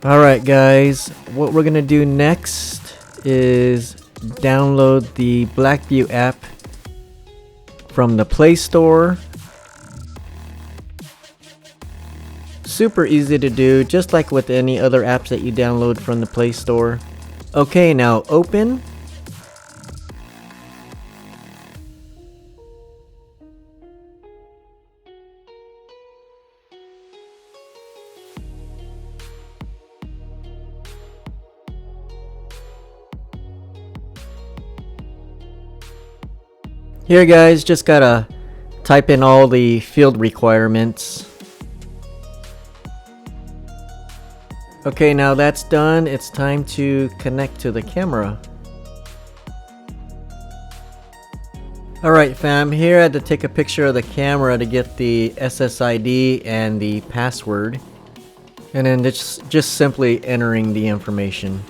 Alright guys, what we're gonna do next is download the BlackVue app from the Play Store. Super easy to do, just like with any other apps that you download from the Play Store. Okay, now open. Here guys, just gotta type in all the field requirements. Okay, now that's done, it's time to connect to the camera. Alright fam, here I had to take a picture of the camera to get the SSID and the password. And then just simply entering the information.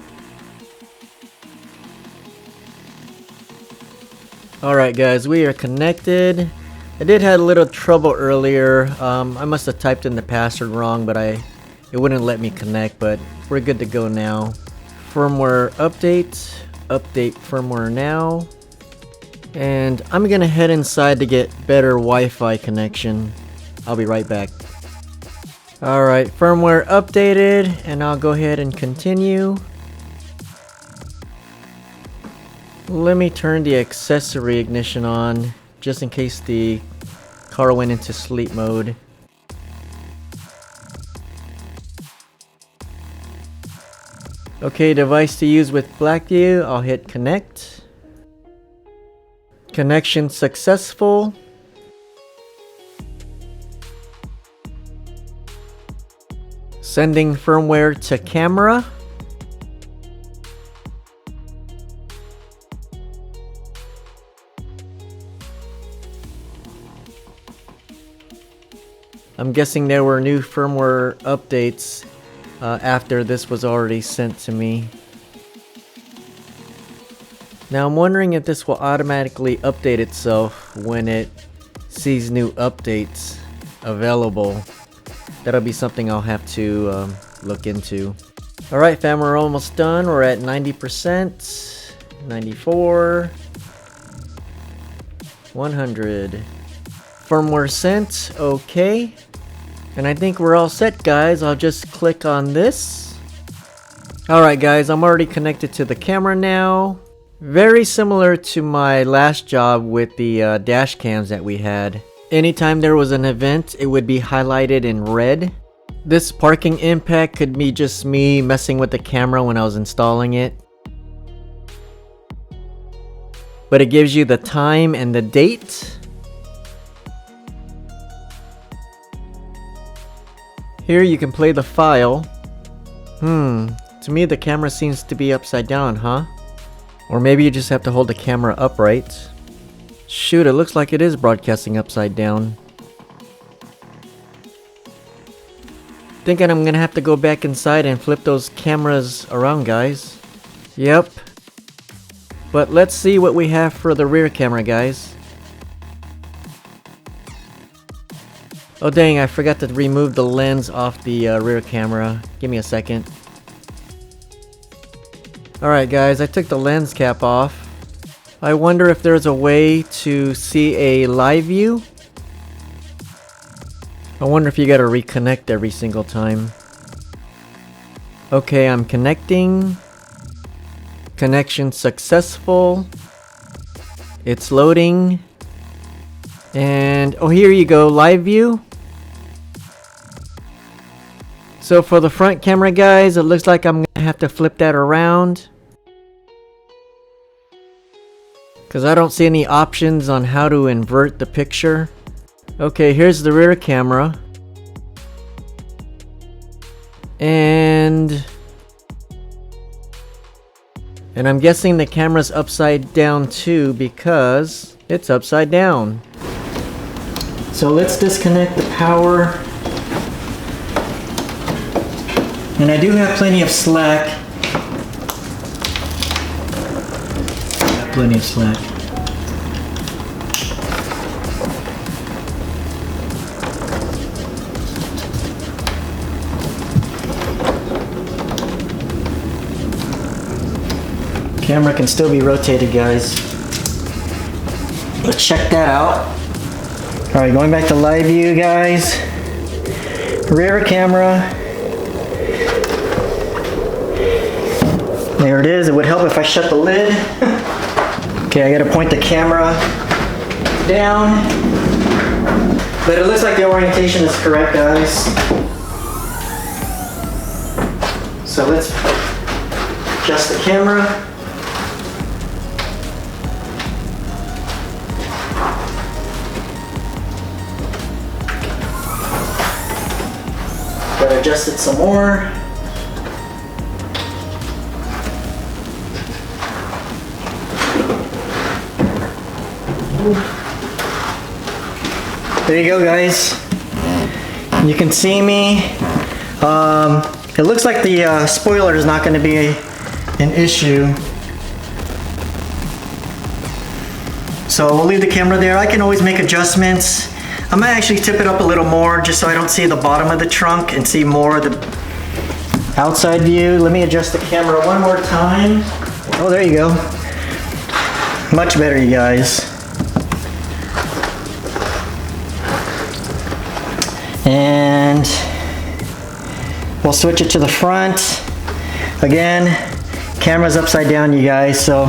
Alright guys, we are connected. I did have a little trouble earlier. I must have typed in the password wrong, but it wouldn't let me connect, but we're good to go now. Firmware update. Update firmware now. And I'm gonna head inside to get better Wi-Fi connection. I'll be right back. Alright, firmware updated, and I'll go ahead and continue. Let me turn the accessory ignition on, just in case the car went into sleep mode. Okay, device to use with BlackVue, I'll hit connect. Connection successful. Sending firmware to camera. I'm guessing there were new firmware updates after this was already sent to me. Now I'm wondering if this will automatically update itself when it sees new updates available. That'll be something I'll have to look into. Alright fam, we're almost done. We're at 90%, 94, 100. Firmware sent, okay. And I think we're all set guys, I'll just click on this. Alright guys, I'm already connected to the camera now. Very similar to my last job with the dash cams that we had. Anytime there was an event, it would be highlighted in red. This parking impact could be just me messing with the camera when I was installing it. But it gives you the time and the date. Here you can play the file. To me the camera seems to be upside down, huh? Or maybe you just have to hold the camera upright. Shoot, it looks like it is broadcasting upside down. Thinking I'm gonna have to go back inside and flip those cameras around, guys. Yep. But let's see what we have for the rear camera, guys. Oh dang, I forgot to remove the lens off the rear camera. Give me a second. Alright guys, I took the lens cap off. I wonder if there's a way to see a live view? I wonder if you gotta reconnect every single time. Okay, I'm connecting. Connection successful. It's loading. And oh, here you go, live view. So for the front camera guys, it looks like I'm gonna have to flip that around. Cause I don't see any options on how to invert the picture. Okay, here's the rear camera. And I'm guessing the camera's upside down too because it's upside down. So let's disconnect the power. And I do have plenty of slack. Plenty of slack. camera can still be rotated, guys. Let's check that out. All right, going back to live view, guys. Rear camera. There it is. It would help if I shut the lid. Okay, I gotta point the camera down. But it looks like the orientation is correct, guys. So let's adjust the camera. Gotta adjust it some more. There you go, guys. You can see me. It looks like the spoiler is not going to be an issue. So we'll leave the camera there. I can always make adjustments. I might actually tip it up a little more just so I don't see the bottom of the trunk and see more of the outside view. Let me adjust the camera one more time. Oh, there you go. Much better, you guys. And we'll switch it to the front. Again, camera's upside down, you guys, so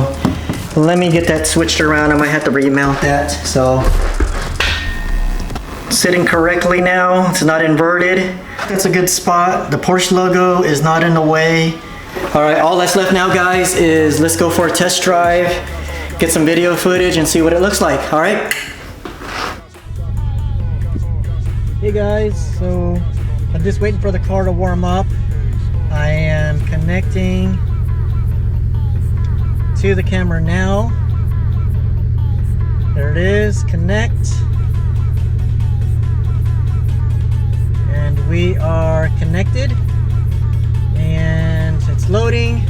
let me get that switched around. I might have to remount that. So sitting correctly now, it's not inverted. That's a good spot. The Porsche logo is not in the way. All right, all that's left now, guys, is let's go for a test drive, get some video footage and see what it looks like. All right. Hey guys, so I'm just waiting for the car to warm up. I am connecting to the camera now. There it is, connect. And we are connected. And it's loading.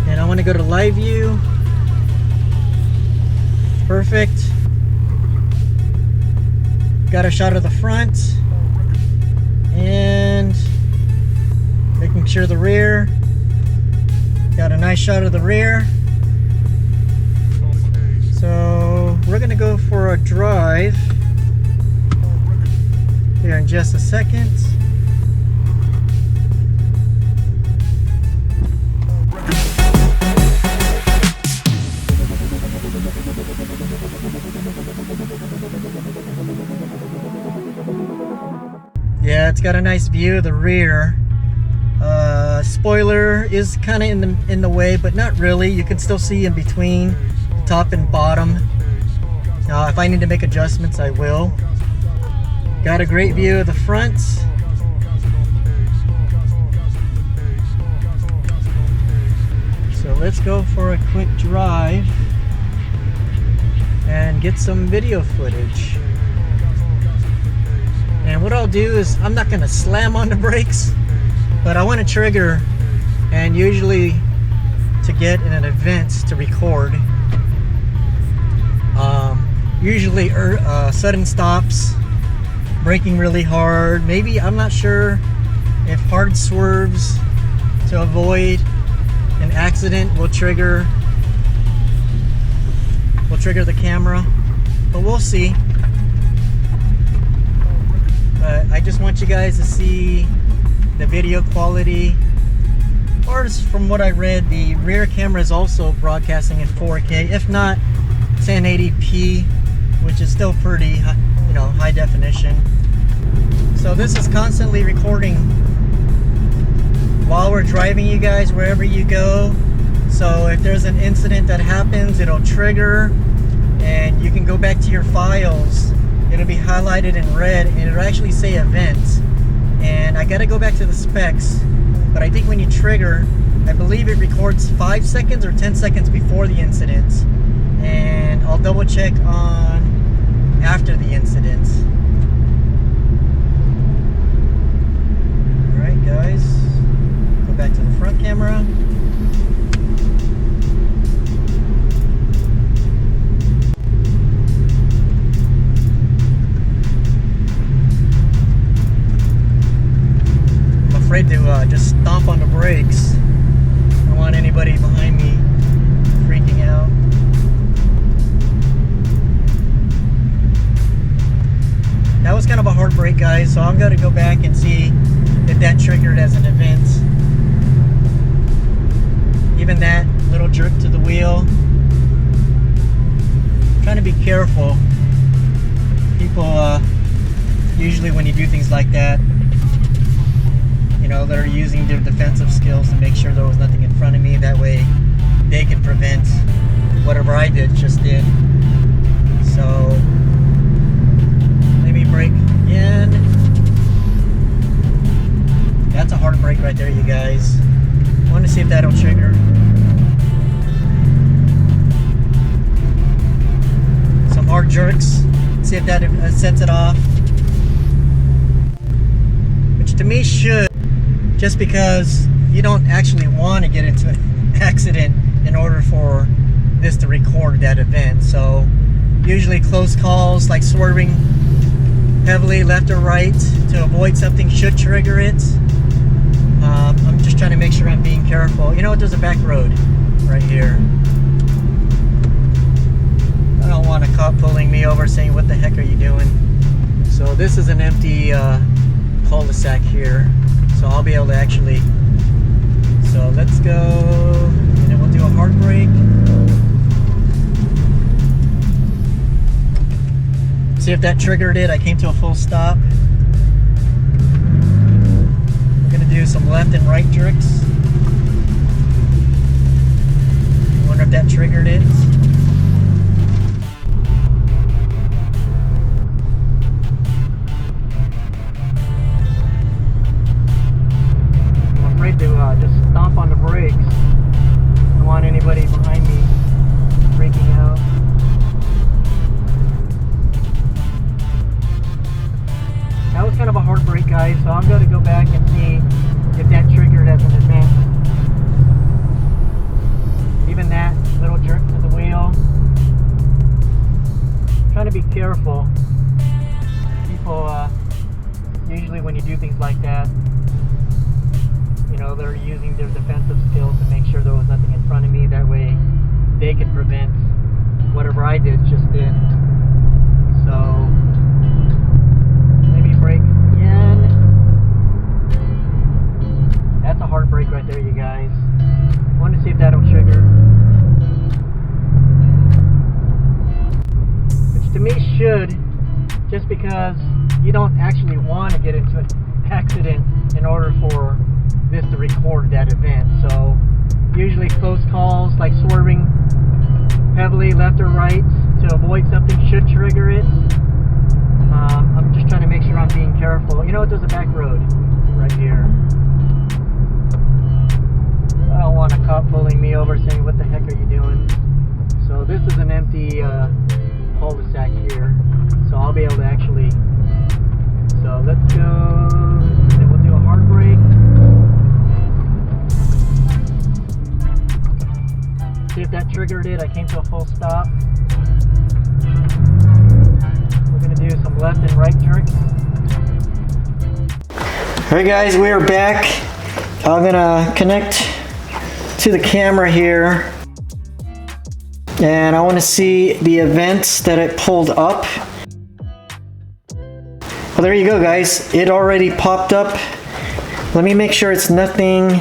And I want to go to live view. Perfect. Got a shot of the front and making sure the rear. Got a nice shot of the rear. So we're gonna go for a drive here in just a second. Yeah, it's got a nice view of the rear. Spoiler is kind of in the way, but not really. You can still see in between the top and bottom. If I need to make adjustments, I will. Got a great view of the front. So let's go for a quick drive and get some video footage. And what I'll do is, I'm not going to slam on the brakes, but I want to trigger, and usually to get in an event to record. Usually sudden stops, braking really hard. Maybe, I'm not sure if hard swerves to avoid an accident will trigger the camera, but we'll see. But I just want you guys to see the video quality. Or from what I read, the rear camera is also broadcasting in 4K, if not 1080p, which is still pretty, high definition. So this is constantly recording while we're driving, you guys, wherever you go. So if there's an incident that happens, it'll trigger, and you can go back to your files. It'll be highlighted in red, and it'll actually say events. And I gotta go back to the specs, but I think when you trigger, I believe it records 5 seconds or 10 seconds before the incident, and I'll double check on after the incident. Alright guys, go back to the front camera. Afraid to just stomp on the brakes. I don't want anybody behind me was kind of a hard break, guys, so I'm going to go back and see if that triggered as an event. Even that little jerk to the wheel. Trying to be careful. People, usually when you do things like that, you know, they're using their defensive skills to make sure there was nothing in front of me. That way they can prevent whatever I did just did. So let me brake again. That's a hard brake right there, you guys. I want to see if that'll trigger. Some hard jerks. See if that sets it off. Which to me should, just because you don't actually want to get into an accident in order for this to record that event. So usually close calls like swerving heavily left or right to avoid something should trigger it. I'm just trying to make sure I'm being careful. You know, there's a back road right here. I don't want a cop pulling me over saying, what the heck are you doing? So this is an empty cul-de-sac here. So I'll be able to actually, so let's go, and then we'll do a hard brake. See if that triggered it. I came to a full stop. I'm gonna do some left and right jerks. I wonder if that triggered it. I'm afraid to just stomp on the brakes. I don't want anybody behind me freaking out. That was kind of a hard break, guys, so I'm going to go back and see if that triggered as an event. Even that little jerk to the wheel. Trying to be careful. People, usually when you do things like that, you know, they're using their defensive skills to make sure there was nothing in front of me. That way they can prevent whatever I did just did. So brake again. That's a hard brake right there, you guys. I want to see if that'll trigger. Which to me should, just because you don't actually want to get into an accident in order for this to record that event. So usually close calls like swerving heavily left or right to avoid something should trigger it. I'm just trying to make sure I'm being careful. You know, there's a back road right here. I don't want a cop pulling me over saying, what the heck are you doing? So this is an empty cul-de-sac here. So I'll be able to actually, so let's go, then we'll do a hard brake. See if that triggered it. I came to a full stop. Do some left and right jerks. Alright guys, we are back. I'm gonna connect to the camera here and I want to see the events that it pulled up. Well, there you go guys, it already popped up. Let me make sure it's nothing.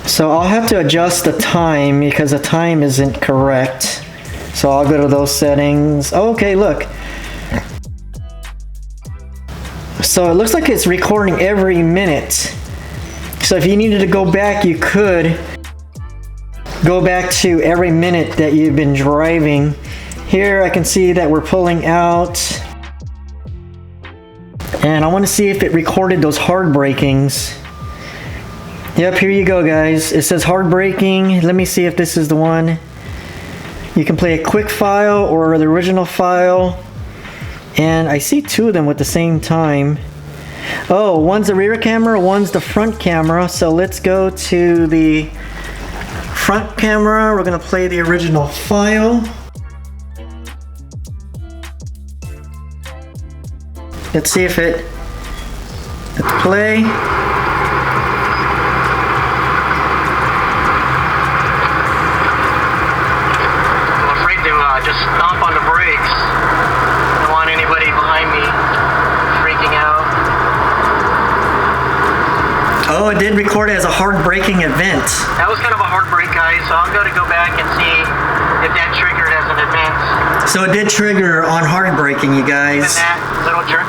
So I'll have to adjust the time because the time isn't correct. So I'll go to those settings. Oh, okay, look. So it looks like it's recording every minute. So if you needed to go back, you could go back to every minute that you've been driving. Here I can see that we're pulling out. And I want to see if it recorded those hard brakings. Yep, here you go guys. It says hard braking. Let me see if this is the one. You can play a quick file or the original file. And I see two of them at the same time. Oh, one's the rear camera, one's the front camera. So let's go to the front camera. We're gonna play the original file. Let's see if it, let's play. Just stomp on Oh, it did record as a hard braking event. That was kind of a hard break, guys, so I'm going to go back and see if that triggered as an event. So it did trigger on hard braking, you guys. And that little jerk.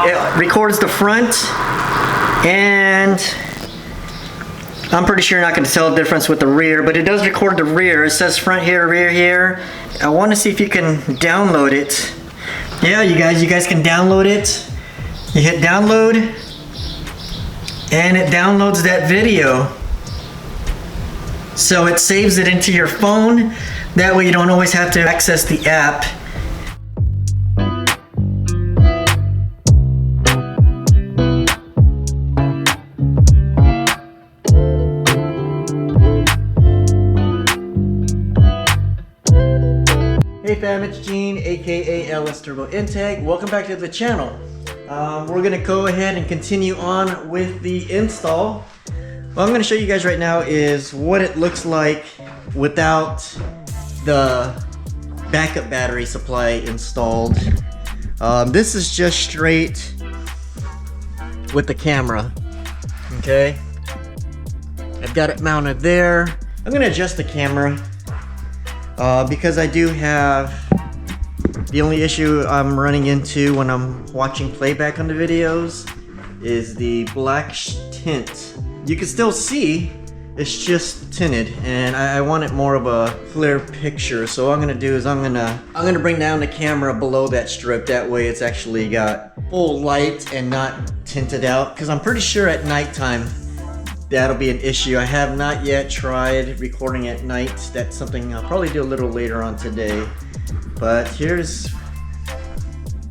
It records the front, and I'm pretty sure you're not going to tell the difference with the rear, but it does record the rear. It says front here, rear here. I want to see if you can download it. Yeah, you guys can download it. You hit download, and it downloads that video. So it saves it into your phone. That way you don't always have to access the app. Hey fam, it's Gene, aka LS Turbo Intake. Welcome back to the channel. We're gonna go ahead and continue on with the install. What I'm gonna show you guys right now is what it looks like without the backup battery supply installed. This is just straight with the camera, okay? I've got it mounted there. I'm gonna adjust the camera because I do have the only issue I'm running into when I'm watching playback on the videos is the black tint. You can still see, it's just tinted, and I want it more of a clear picture. So what I'm gonna do is I'm gonna bring down the camera below that strip. That way it's actually got full light and not tinted out, because I'm pretty sure at nighttime that'll be an issue. I have not yet tried recording at night. That's something I'll probably do a little later on today. But here's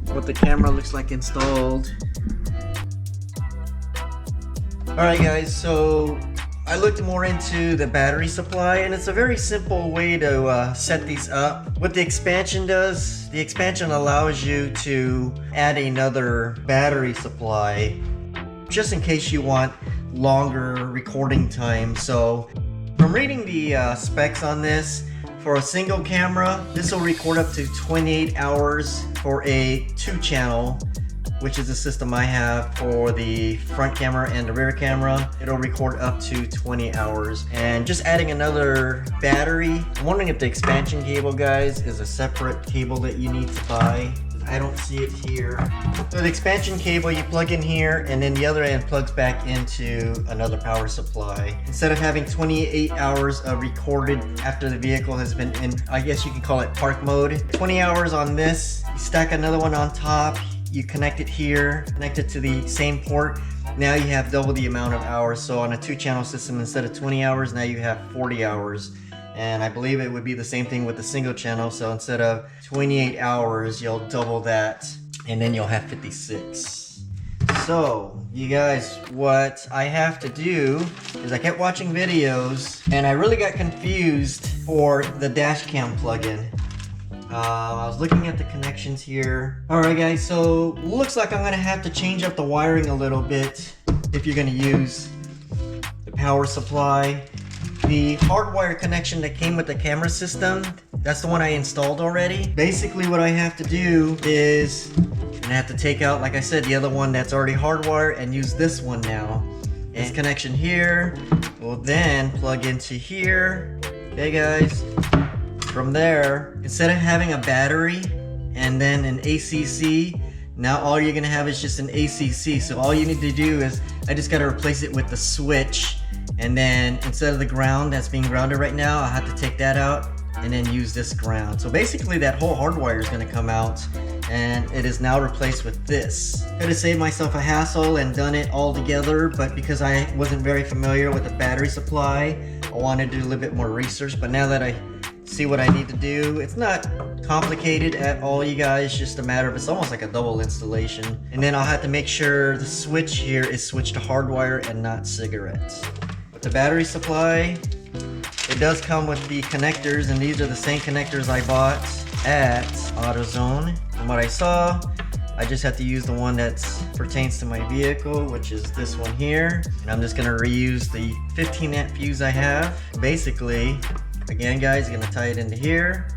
what the camera looks like installed. Alright guys, so I looked more into the battery supply, and it's a very simple way to set these up. What the expansion does, the expansion allows you to add another battery supply just in case you want longer recording time. So from reading the specs on this, for a single camera, this will record up to 28 hours. For a 2-channel, which is the system I have for the front camera and the rear camera, it'll record up to 20 hours. And just adding another battery, I'm wondering if the expansion cable, guys, is a separate cable that you need to buy. I don't see it here. So the expansion cable you plug in here, and then the other end plugs back into another power supply. Instead of having 28 hours of recorded after the vehicle has been in, I guess you can call it park mode, 20 hours on this, you stack another one on top, you connect it here, connect it to the same port. Now you have double the amount of hours. So on a 2-channel system, instead of 20 hours, now you have 40 hours. And I believe it would be the same thing with the single channel. So instead of 28 hours, you'll double that, and then you'll have 56. So you guys, what I have to do is I kept watching videos, and I really got confused for the dash cam plugin. I was looking at the connections here. Alright guys, so looks like I'm gonna have to change up the wiring a little bit if you're gonna use the power supply. The hardwire connection that came with the camera system, that's the one I installed already. Basically what I have to do is I have to take out, like I said, the other one that's already hardwired and use this one now. And this connection here will then plug into here. Okay guys, from there, instead of having a battery and then an ACC, now all you're gonna have is just an ACC. So all you need to do is, I just gotta replace it with the switch. And then instead of the ground that's being grounded right now, I have to take that out and then use this ground. So basically that whole hardwire is going to come out, and it is now replaced with this. Could have saved myself a hassle and done it all together, but because I wasn't very familiar with the battery supply, I wanted to do a little bit more research. But now that I see what I need to do, it's not complicated at all, you guys. Just a matter of, it's almost like a double installation. And then I'll have to make sure the switch here is switched to hardwire and not cigarettes. The battery supply, it does come with the connectors, and these are the same connectors I bought at AutoZone. From what I saw, I just have to use the one that pertains to my vehicle, which is this one here. And I'm just gonna reuse the 15 amp fuse I have. Basically, again guys, I'm gonna tie it into here.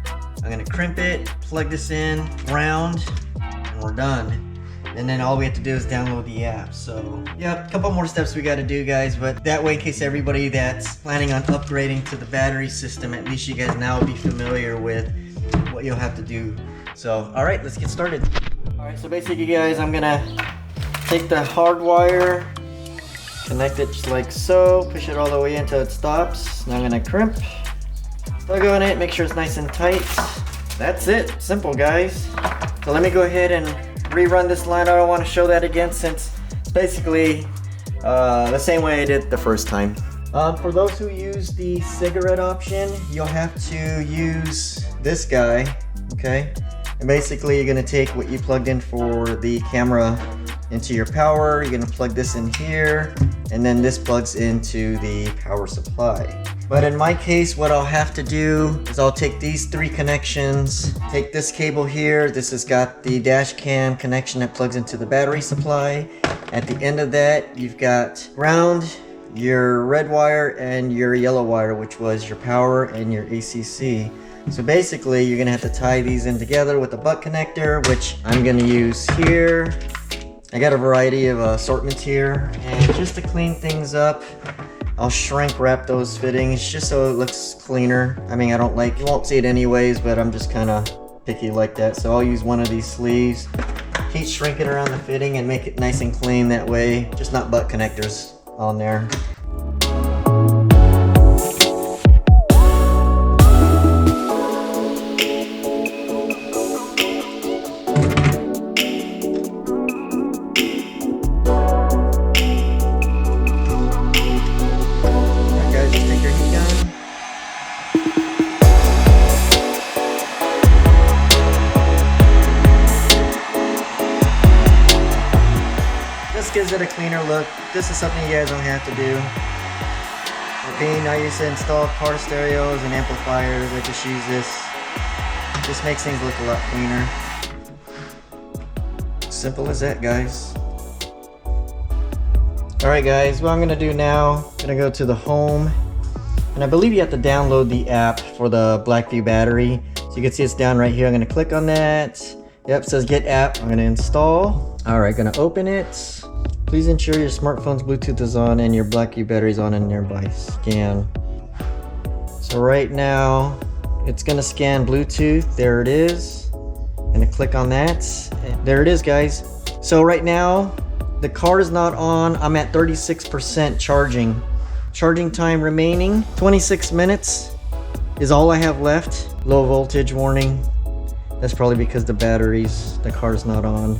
I'm gonna crimp it, plug this in, ground, and we're done. and then all we have to do is download the app. So yeah, a couple more steps we got to do, guys, but that way, in case everybody that's planning on upgrading to the battery system, at least you guys now will be familiar with what you'll have to do. So all right, let's get started. All right, so basically, guys, I'm gonna take the hardwire, connect it just like so, push it all the way until it stops. Now I'm gonna crimp, plug on it, make sure it's nice and tight. That's it, simple, guys. So let me go ahead and rerun this line. I don't want to show that again since it's basically the same way I did the first time. For those who use the cigarette option, you'll have to use this guy, okay? And basically you're gonna take what you plugged in for the camera into your power. You're gonna plug this in here, and then this plugs into the power supply. But in my case, what I'll have to do is I'll take these three connections, take this cable here. This has got the dash cam connection that plugs into the battery supply. At the end of that, you've got ground, your red wire, and your yellow wire, which was your power and your ACC. So basically, you're gonna have to tie these in together with a butt connector, which I'm gonna use here. I got a variety of assortments here, and just to clean things up, I'll shrink wrap those fittings just so it looks cleaner. I mean, you won't see it anyways, but I'm just kind of picky like that. So I'll use one of these sleeves, heat shrink it around the fitting and make it nice and clean that way. Just not butt connectors on there. Gives it a cleaner look. This is something you guys don't have to do. Okay, I used to install car stereos and amplifiers. I just use this. Just makes things look a lot cleaner. Simple as that, guys. Alright guys, what I'm gonna do now, I'm gonna go to the home, and I believe you have to download the app for the BlackVue battery. So you can see it's down right here. I'm gonna click on that. Yep, it says get app. I'm gonna install. Alright, gonna open it. Please ensure your smartphone's Bluetooth is on and your BlackVue battery is on a nearby scan. So right now, it's gonna scan Bluetooth. There it is. I'm gonna click on that. And there it is, guys. So right now, the car is not on. I'm at 36% charging. Charging time remaining, 26 minutes is all I have left. Low voltage warning. That's probably because the car's not on.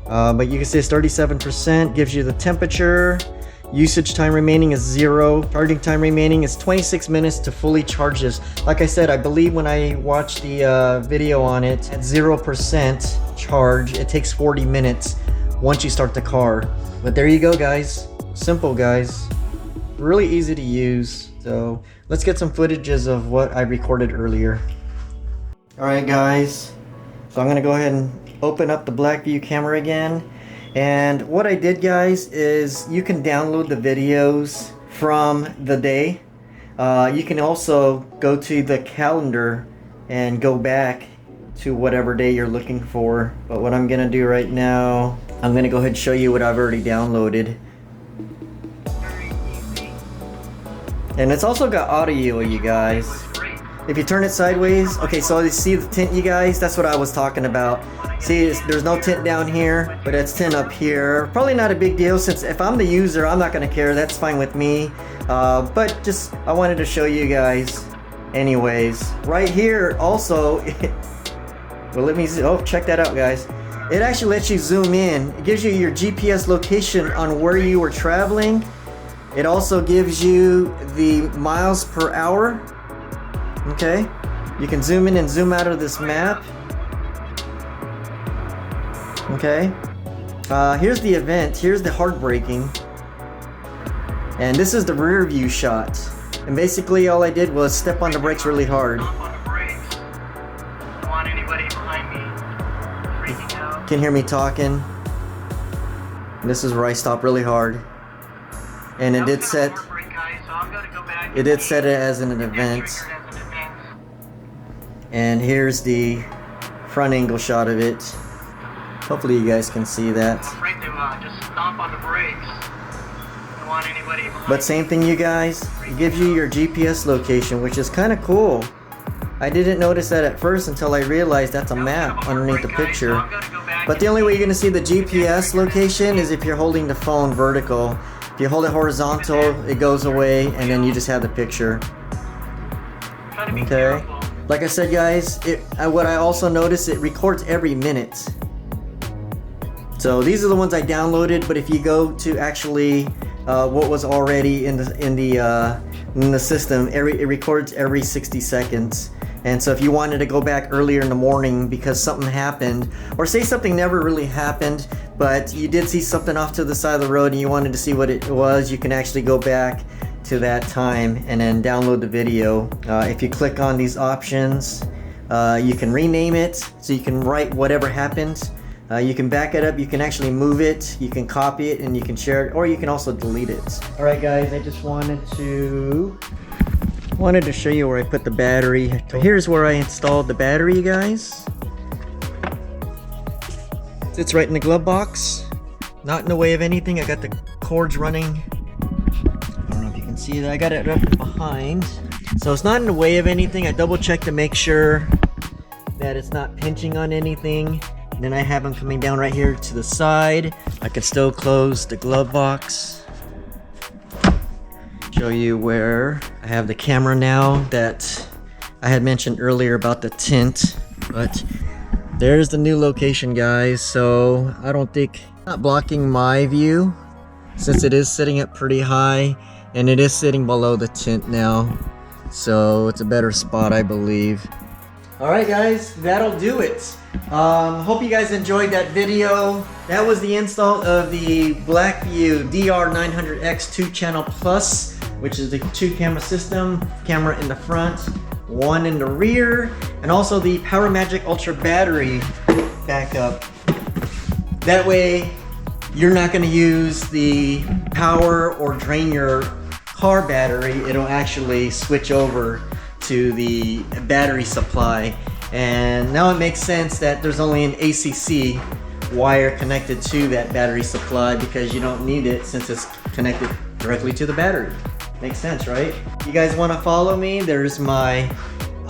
But you can see it's 37%, gives you the temperature. Usage time remaining is 0. Charging time remaining is 26 minutes to fully charge this. Like I said, I believe when I watched the video on it, at 0% charge, it takes 40 minutes once you start the car. But there you go, guys. Simple, guys. Really easy to use. So let's get some footages of what I recorded earlier. Alright, guys. So I'm going to go ahead and open up the BlackVue camera again, and what I did, guys, is you can download the videos from the day. You can also go to the calendar and go back to whatever day you're looking for. But what I'm gonna do right now, I'm gonna go ahead and show you what I've already downloaded. And it's also got audio, you guys. If you turn it sideways, okay, so you see the tint, you guys? That's what I was talking about. See, there's no tint down here, but it's tint up here. Probably not a big deal, since if I'm the user, I'm not gonna care. That's fine with me. But just, I wanted to show you guys. Anyways, right here also, well, let me see. Oh, check that out, guys. It actually lets you zoom in. It gives you your GPS location on where you were traveling. It also gives you the miles per hour. Okay, you can zoom in and zoom out of this map. Okay, here's the event. Here's the hard braking, and this is the rear view shot. And basically, all I did was step on the brakes really hard. Don't want anybody behind me freaking out. Can hear me talking. This is where I stop really hard, and it did set. It did set it as an event. And here's the front angle shot of it. Hopefully you guys can see that. I'm afraid to just stomp on the brakes. Don't want anybody behind. But same thing, you guys. It gives you your GPS location, which is kind of cool. I didn't notice that at first until I realized that's a map underneath the picture. But the only way you're going to see the GPS location is if you're holding the phone vertical. If you hold it horizontal, it goes away, and then you just have the picture. Okay. Like I said, guys, what I also noticed, it records every minute. So these are the ones I downloaded, but if you go to actually what was already in the system, it records every 60 seconds. And so if you wanted to go back earlier in the morning because something happened, or say something never really happened, but you did see something off to the side of the road and you wanted to see what it was, you can actually go back to that time and then download the video. If you click on these options, you can rename it, so you can write whatever happened. You can back it up, you can actually move it, you can copy it, and you can share it, or you can also delete it. Alright guys, I just wanted to show you where I put the battery. So here's where I installed the battery, you guys. It's right in the glove box, not in the way of anything. I got the cords running. I don't know if you can see that. I got it up behind, so it's not in the way of anything. I double checked to make sure that it's not pinching on anything. And then I have them coming down right here to the side. I can still close the glove box. Show you where I have the camera now that I had mentioned earlier about the tint. But there's the new location, guys. So I don't think, not blocking my view since it is sitting up pretty high and it is sitting below the tint now. So it's a better spot, I believe. Alright guys, that'll do it. Hope you guys enjoyed that video. That was the install of the BlackVue DR900X2 Channel Plus, which is the 2-camera system. Camera in the front, 1 in the rear, and also the PowerMagic Ultra battery backup. That way, you're not going to use the power or drain your car battery. It'll actually switch over to the battery supply. And now it makes sense that there's only an ACC wire connected to that battery supply, because you don't need it since it's connected directly to the battery. Makes sense, right? You guys want to follow me? There's my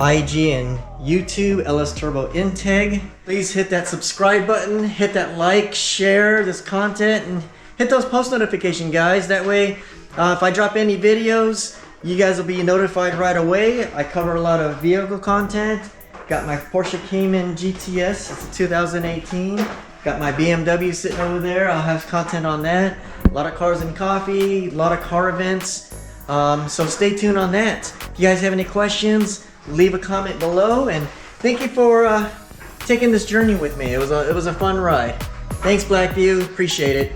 IG and YouTube, LS Turbo Integ. Please hit that subscribe button, hit that like, share this content, and hit those post notifications, guys. That way, if I drop any videos, you guys will be notified right away. I cover a lot of vehicle content. Got my Porsche Cayman GTS, it's a 2018. Got my BMW sitting over there, I'll have content on that. A lot of cars and coffee, a lot of car events. So stay tuned on that. If you guys have any questions, leave a comment below. And thank you for taking this journey with me. It was a fun ride. Thanks BlackVue, appreciate it.